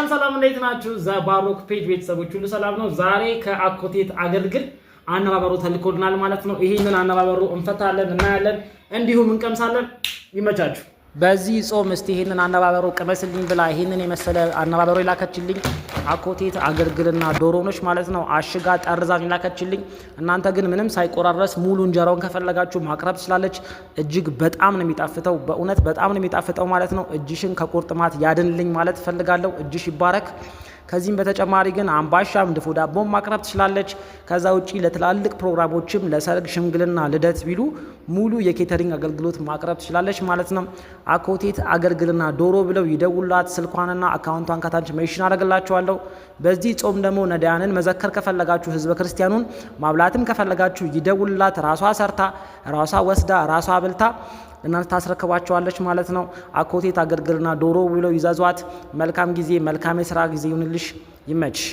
ሰላም እንዴት ናችሁ? ዘባሮክ ፔጅ ቤተሰቦች ሁሉ ሰላም ነው። ዛሬ ከአኮቴት አገልግል አነባበሩ ተልኮልናል ማለት ነው። ይሄንን አነባበሩ እንፈታለን እናያለን፣ እንዲሁም እንቀምሳለን። ይመቻችሁ። በዚህ ጾም እስቲ ይሄንን አነባበሩ ቅመስልኝ ብላ ይሄንን የመሰለ አነባበሩ ይላከችልኝ አኮቴት አገልግልና ዶሮኖች ማለት ነው። አሽጋ ጠርዛን ይላከችልኝ። እናንተ ግን ምንም ሳይቆራረስ ሙሉ እንጀራውን ከፈለጋችሁ ማቅረብ ትችላለች። እጅግ በጣም ነው የሚጣፍጠው፣ በእውነት በጣም ነው የሚጣፍጠው ማለት ነው። እጅሽን ከቁርጥማት ያድንልኝ ማለት ፈልጋለሁ። እጅሽ ይባረክ። ከዚህም በተጨማሪ ግን አምባሻም ድፎ ዳቦም ማቅረብ ትችላለች። ከዛ ውጪ ለትላልቅ ፕሮግራሞችም ለሰርግ፣ ሽምግልና፣ ልደት ቢሉ ሙሉ የኬተሪንግ አገልግሎት ማቅረብ ትችላለች ማለት ነው። አኮቴት አገልግልና ዶሮ ብለው ይደውላት። ስልኳንና አካውንቷን ከታች ሜንሽን አደርግላችኋለሁ። በዚህ ጾም ደግሞ ነዳያንን መዘከር ከፈለጋችሁ ህዝበ ክርስቲያኑን ማብላትም ከፈለጋችሁ ይደውላት። ራሷ ሰርታ ራሷ ወስዳ ራሷ አብልታ እናንተ ታስረክባቸዋለች ማለት ነው። አኮቴት አገልግልና ዶሮ ብለው ይዛዟት። መልካም ጊዜ፣ መልካም የሥራ ጊዜ ይሁንልሽ። ይመችሽ።